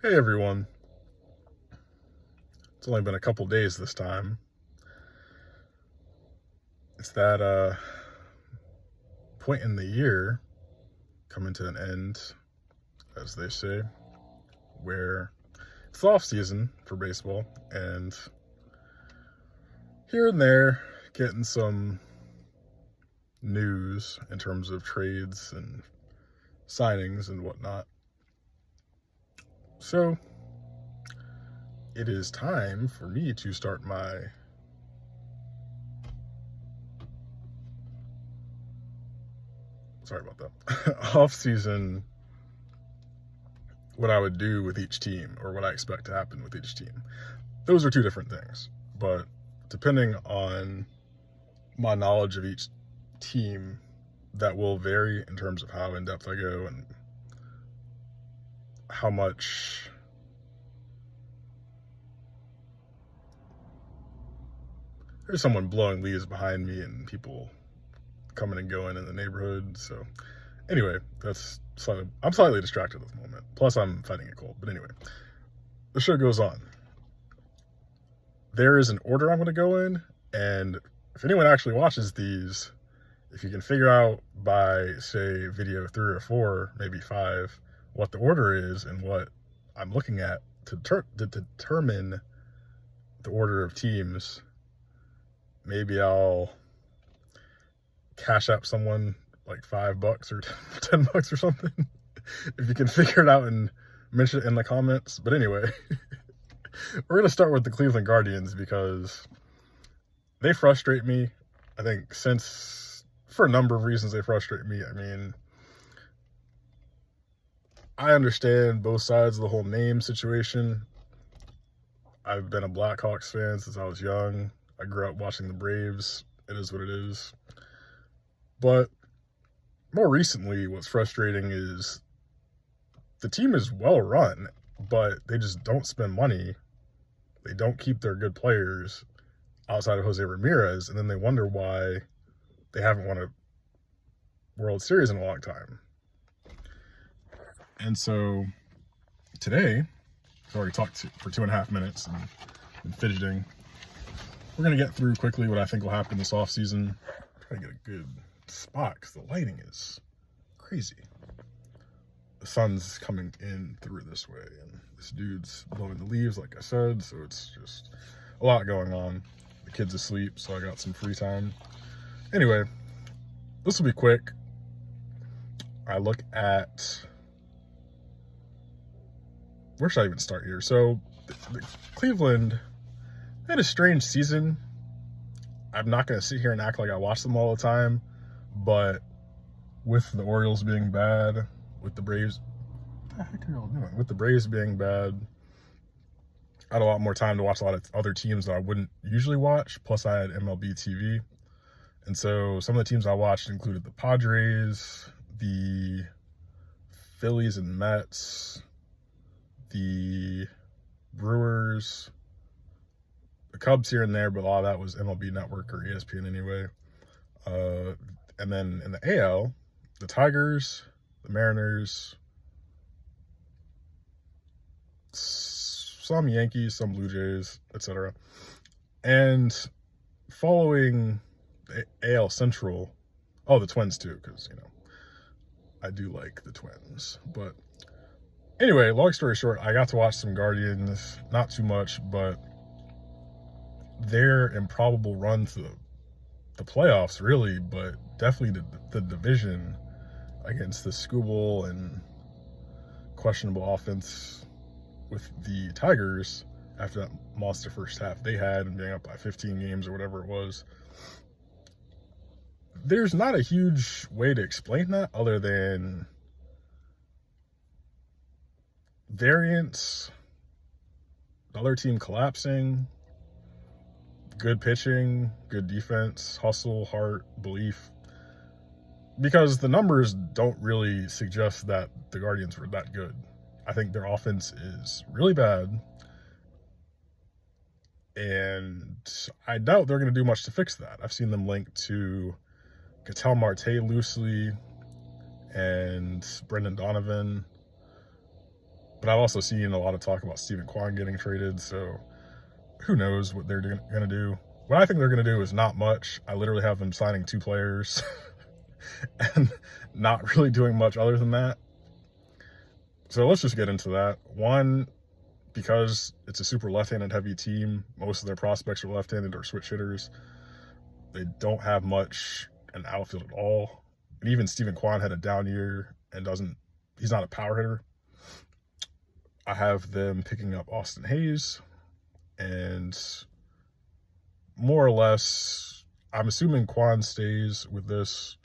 Hey everyone. It's only been a couple days this time. It's that point in the year coming to an end, as they say, where it's off season for baseball, and here and there getting some news in terms of trades and signings and whatnot. So it is time for me to start my off season, what I would do with each team or what I expect to happen with each team. Those are two different things, but depending on my knowledge of each team, that will vary in terms of how in depth I go and how much there's someone blowing leaves behind me and people coming and going in the neighborhood. So anyway, I'm slightly distracted at the moment. Plus I'm fighting a cold. But anyway, the show goes on. There is an order I'm going to go in, and if anyone actually watches these, if you can figure out by, say, video 3 or 4, maybe 5, what the order is and what I'm looking at to determine the order of teams, maybe I'll cash out someone like $5 or $10 or something. If you can figure it out and mention it in the comments. But anyway, we're going to start with the Cleveland Guardians because they frustrate me. I think for a number of reasons they frustrate me. I mean, I understand both sides of the whole name situation. I've been a Blackhawks fan since I was young. I grew up watching the Braves. It is what it is. But more recently, what's frustrating is the team is well run, but they just don't spend money. They don't keep their good players outside of Jose Ramirez, and then they wonder why they haven't won a World Series in a long time. And so today, I've already talked for 2.5 minutes and been fidgeting. We're going to get through quickly what I think will happen this offseason. Try to get a good spot because the lighting is crazy. The sun's coming in through this way, and this dude's blowing the leaves, like I said, so it's just a lot going on. The kid's asleep, so I got some free time. Anyway, this will be quick. I look at... where should I even start here? So, Cleveland had a strange season. I'm not going to sit here and act like I watch them all the time, but with the Orioles being bad, with the Braves, what the heck are y'all doing? With the Braves being bad, I had a lot more time to watch a lot of other teams that I wouldn't usually watch. Plus, I had MLB TV. And so some of the teams I watched included the Padres, the Phillies and Mets, the Brewers, the Cubs here and there, but a lot of that was MLB Network or ESPN anyway. And then in the AL, the Tigers, the Mariners, some Yankees, some Blue Jays, etc. And following the AL Central, the Twins too, because, I do like the Twins. But anyway, long story short, I got to watch some Guardians, not too much, but their improbable run to the playoffs, really, but definitely the division against the Scooble and questionable offense with the Tigers after that monster first half they had and being up by 15 games or whatever it was. There's not a huge way to explain that other than variance, the other team collapsing, good pitching, good defense, hustle, heart, belief. Because the numbers don't really suggest that the Guardians were that good. I think their offense is really bad. And I doubt they're going to do much to fix that. I've seen them linked to Ketel Marte loosely and Brendan Donovan. But I've also seen a lot of talk about Steven Kwan getting traded, so who knows what they're going to do. What I think they're going to do is not much. I literally have them signing 2 players and not really doing much other than that. So let's just get into that. One, because it's a super left-handed heavy team, most of their prospects are left-handed or switch hitters. They don't have much in outfield at all. And even Steven Kwan had a down year and he's not a power hitter. I have them picking up Austin Hayes, and more or less, I'm assuming Kwan stays with this,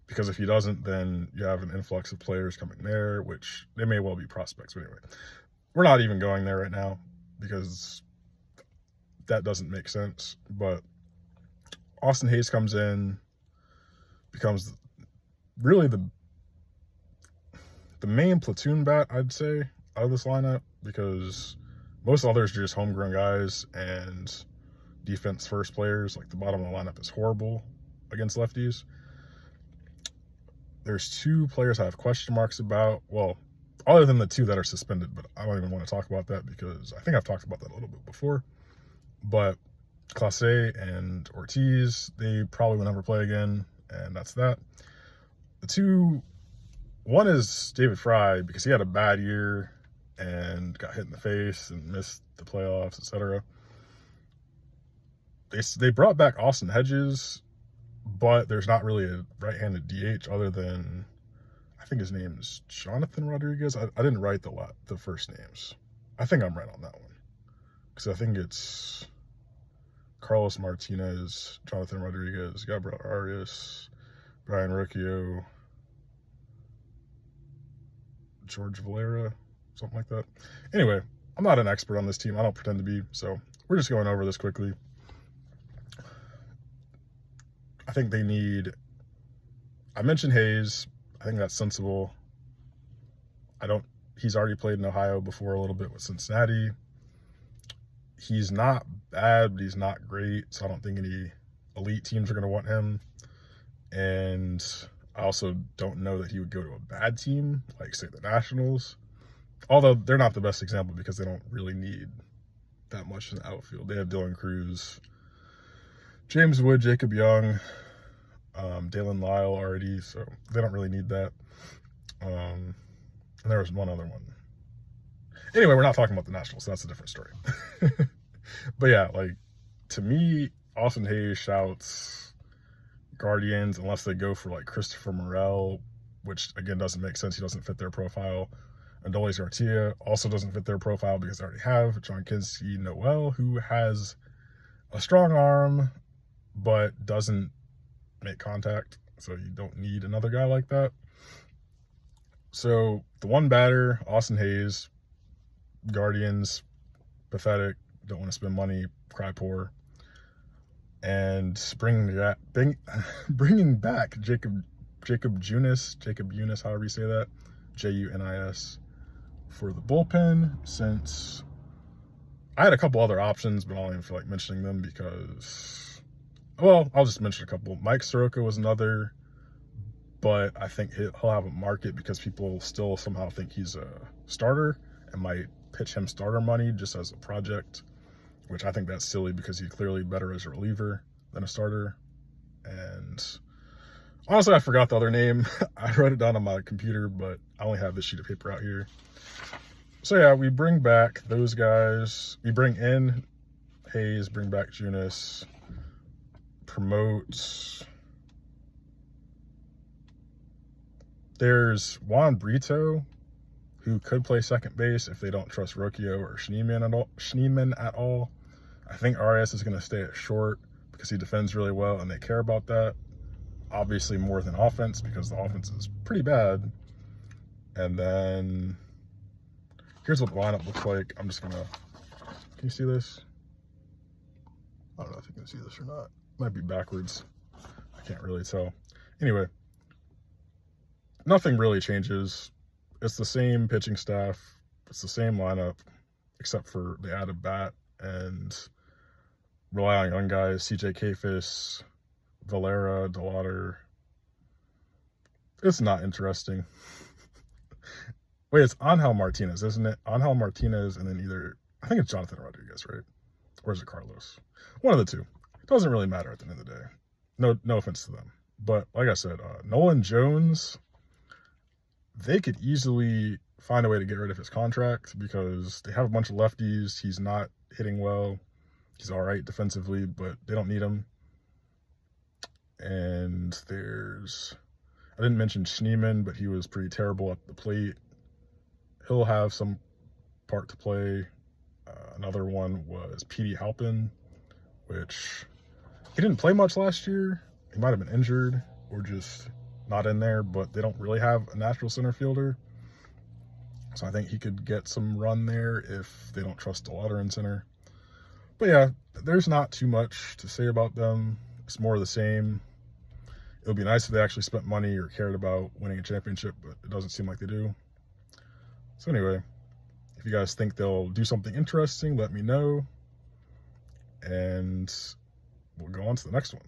because if he doesn't, then you have an influx of players coming there, which they may well be prospects. But anyway, we're not even going there right now because that doesn't make sense. But Austin Hayes comes in, becomes really the main platoon bat, I'd say, out of this lineup, because most others are just homegrown guys and defense first players. Like, the bottom of the lineup is horrible against lefties. There's 2 players I have question marks about. Well, other than the 2 that are suspended, but I don't even want to talk about that because I think I've talked about that a little bit before. But Clase and Ortiz, they probably will never play again, and that's that. The 2, one is David Fry, because he had a bad year and got hit in the face and missed the playoffs, etc. They brought back Austin Hedges, but there's not really a right-handed DH other than, I think his name is Jonathan Rodriguez. I didn't write the first names. I think I'm right on that one, because I think it's Carlos Martinez, Jonathan Rodriguez, Gabriel Arias, Brian Rocchio, George Valera, something like that. Anyway, I'm not an expert on this team. I don't pretend to be, so we're just going over this quickly. I think they need, I mentioned Hayes. I think that's sensible. He's already played in Ohio before a little bit with Cincinnati. He's not bad, but he's not great, so I don't think any elite teams are going to want him. And I also don't know that he would go to a bad team, like, say, the Nationals. Although they're not the best example because they don't really need that much in the outfield. They have Dylan Cruz, James Wood, Jacob Young, Dalen Lyle already, so they don't really need that. And there was one other one. Anyway, we're not talking about the Nationals, so that's a different story. But yeah, like, to me, Austin Hayes shouts Guardians unless they go for, like, Christopher Morel, which, again, doesn't make sense. He doesn't fit their profile. Adolis Garcia also doesn't fit their profile because they already have John Kinsey Noel, who has a strong arm but doesn't make contact, so you don't need another guy like that. So the one batter, Austin Hayes, Guardians, pathetic, don't want to spend money, cry poor. And bringing back Jacob Junis, however you say that, Junis, for the bullpen, since I had a couple other options, but I don't even feel like mentioning them because, well, I'll just mention a couple. Mike Soroka was another, but I think he'll have a market because people still somehow think he's a starter and might pitch him starter money just as a project, which I think that's silly because he's clearly better as a reliever than a starter. And honestly, I forgot the other name. I wrote it down on my computer, but I only have this sheet of paper out here. So yeah, we bring back those guys. We bring in Hayes, bring back Junis, promote. There's Juan Brito, who could play second base if they don't trust Rocchio or Schneemann at all. I think Arias is going to stay at short because he defends really well and they care about that. Obviously more than offense because the offense is pretty bad. And then here's what the lineup looks like. I'm just going to, can you see this? I don't know if you can see this or not. Might be backwards. I can't really tell. Anyway, nothing really changes. It's the same pitching staff. It's the same lineup, except for the added bat and rely on young guys. CJ Kafis, Valera, DeLauder. It's not interesting. Wait, it's Angel Martinez, isn't it? Angel Martinez, and then either, I think it's Jonathan Rodriguez, right? Or is it Carlos? One of the two. It doesn't really matter at the end of the day. No offense to them. But like I said, Nolan Jones, they could easily find a way to get rid of his contract because they have a bunch of lefties. He's not hitting well. He's all right defensively, but they don't need him. And I didn't mention Schneemann, but he was pretty terrible at the plate. He'll have some part to play. Another one was Petey Halpin, which he didn't play much last year. He might have been injured or just not in there, but they don't really have a natural center fielder. So I think he could get some run there if they don't trust DeLauder in center. But yeah, there's not too much to say about them. It's more of the same. It would be nice if they actually spent money or cared about winning a championship, but it doesn't seem like they do. So anyway, if you guys think they'll do something interesting, let me know. And we'll go on to the next one.